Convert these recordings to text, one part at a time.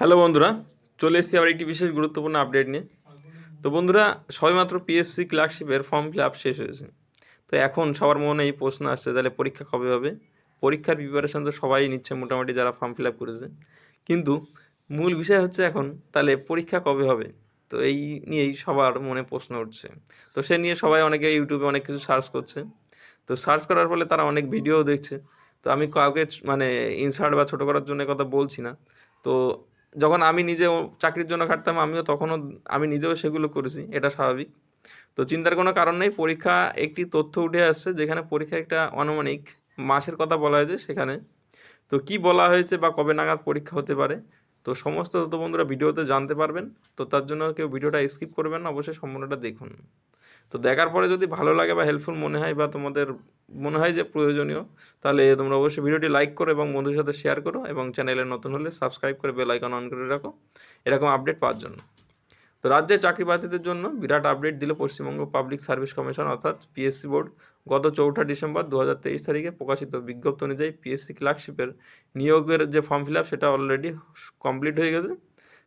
Hello বন্ধুরা, চলে এসেছি আবার একটি বিশেষ গুরুত্বপূর্ণ আপডেট নিয়ে। তো বন্ধুরা, সবেমাত্র পিএসসি ক্লার্কশিপের ফর্ম ফিল আপ শেষ হয়েছে। তো এখন সবার মনে এই প্রশ্ন আসছে, তাহলে পরীক্ষা কবে হবে? পরীক্ষার প্রিপারেশান তো সবাই নিচ্ছে মোটামুটি, যারা ফর্ম ফিল আপ করেছে। কিন্তু মূল বিষয় হচ্ছে এখন তাহলে পরীক্ষা কবে হবে? তো এই নিয়েই সবার মনে প্রশ্ন উঠছে। তো সে নিয়ে সবাই অনেকে ইউটিউবে অনেক কিছু সার্চ করছে। তো সার্চ করার ফলে তারা অনেক ভিডিও দেখছে। তো আমি কাউকে মানে ইনসার্ট বা ছোটো করার জন্য কথা বলছি না। তো যখন আমি নিজেও চাকরির জন্য খাটতাম, আমি নিজেও সেগুলো করেছি, এটা স্বাভাবিক। তো চিন্তার কোনো কারণ নেই। পরীক্ষা একটি তথ্য উঠে আসছে, যেখানে পরীক্ষার একটা আনুমানিক মাসের কথা বলা হয়েছে সেখানে। তো কি বলা হয়েছে বা কবে নাগাদ পরীক্ষা হতে পারে, তো সমস্ত তথ্য বন্ধুরা ভিডিওতে জানতে পারবেন। তো তার জন্য কেউ ভিডিওটা স্কিপ করবেন না, অবশ্যই সম্পূর্ণটা দেখুন। তো দেখার পরে যদি ভালো লাগে বা হেল্পফুল মনে হয় বা তোমাদের মনে হয় যে প্রয়োজনীয়, তাহলে তোমরা অবশ্যই ভিডিওটি লাইক করো এবং বন্ধুদের সাথে শেয়ার করো, এবং চ্যানেলে নতুন হলে সাবস্ক্রাইব করে বেল আইকন অন করে রাখো এরকম আপডেট পাওয়ার জন্য। তো রাজ্যের চাকরি প্রার্থীদের জন্য বিরাট আপডেট দিল পশ্চিমবঙ্গ পাবলিক সার্ভিস কমিশন অর্থাৎ পিএসসি বোর্ড। গত 4 ডিসেম্বর 2023 তারিখে প্রকাশিত বিজ্ঞপ্তি অনুযায়ী পিএসসি ক্লার্কশিপের নিয়োগের যে ফর্ম ফিল আপ সেটা অলরেডি কমপ্লিট হয়ে গেছে।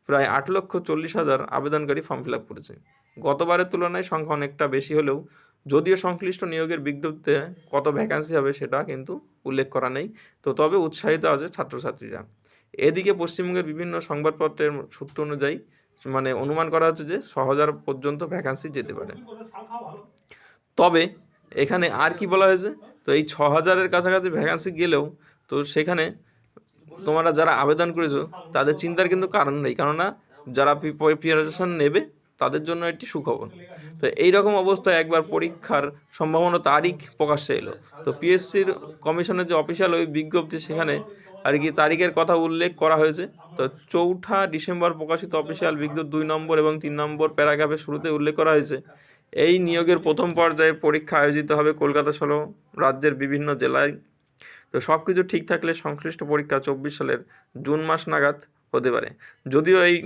প্রায় 8,40,000 আবেদনকারী ফর্ম ফিল আপ করেছে। গতবারের তুলনায় সংখ্যা অনেকটা বেশি হলেও যদিও সংশ্লিষ্ট নিয়োগের বিজ্ঞপ্তিতে কত ভ্যাকান্সি হবে সেটা কিন্তু উল্লেখ করা নেই। তো তবে উৎসাহিত আছে ছাত্রছাত্রীরা। এদিকে পশ্চিমবঙ্গের বিভিন্ন সংবাদপত্রের সূত্র অনুযায়ী অনুমান করা হচ্ছে যে 6,000 পর্যন্ত ভ্যাকান্সি যেতে পারে। তবে এখানে আর কি বলা হয়েছে, তো এই 6,000-এর কাছাকাছি ভ্যাকান্সি গেলেও তো সেখানে তোমরা যারা আবেদন করেছো তাদের চিন্তার কিন্তু কারণ নেই, কেননা যারা প্রিপারেশন নেবে তাদের জন্য একটি সুখবর। তো এইরকম অবস্থায় একবার পরীক্ষার সম্ভাবনা তারিখ প্রকাশ্যে এলো। তো পিএসসির কমিশনের যে অফিসিয়াল ওই বিজ্ঞপ্তি, সেখানে আর কি তারিখের কথা উল্লেখ করা হয়েছে। তো 4 ডিসেম্বর প্রকাশিত অফিসিয়াল বিজ্ঞপ্তি 2 নম্বর এবং 3 নম্বর প্যারাগ্রাফের শুরুতে উল্লেখ করা হয়েছে, এই নিয়োগের প্রথম পর্যায়ে পরীক্ষা আয়োজিত হবে কলকাতা সহ রাজ্যের বিভিন্ন জেলায়। তো সব কিছু ঠিক থাকলে সংশ্লিষ্ট পরীক্ষা 24 সালের জুন মাস নাগাদ হতে পারে। যদিও এই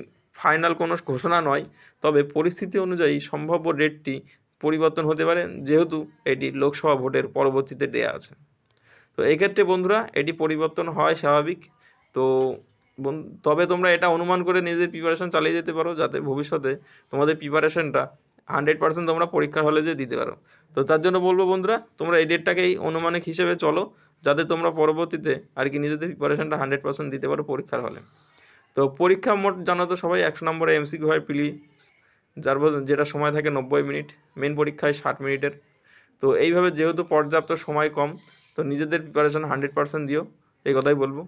ফাইনাল কোনো ঘোষণা নয়, তবে পরিস্থিতি অনুযায়ী সম্ভাব্য ডেটটি পরিবর্তন হতে পারে, যেহেতু এটি লোকসভা ভোটের পরবর্তীতে দেয়া আছে। তো এক্ষেত্রে বন্ধুরা এটি পরিবর্তন হয় স্বাভাবিক। তো তবে তোমরা এটা অনুমান করে নিজেদের প্রিপারেশন চালিয়ে যেতে পারো, যাতে ভবিষ্যতে তোমাদের প্রিপারেশনটা 100% তোমরা পরীক্ষার হলে যে দিতে পারো। তো তার জন্য বলবো বন্ধুরা, তোমরা এই ডেটটাকেই অনুমানিক হিসেবে চলো, যাতে তোমরা পরবর্তীতে আর কি নিজেদের প্রিপারেশনটা 100% দিতে পারো পরীক্ষার হলে। তো পরীক্ষা মোট জানো তো সবাই 100 নম্বরে এমসিকিউ হয় প্রিলি, যেটা সময় থাকে 90 মিনিট, মেন পরীক্ষায় 60 মিনিটের। তো এইভাবে যেহেতু পর্যাপ্ত সময় কম, তো নিজেদের প্রিপারেশন 100% দিও, এই কথাই বলবো।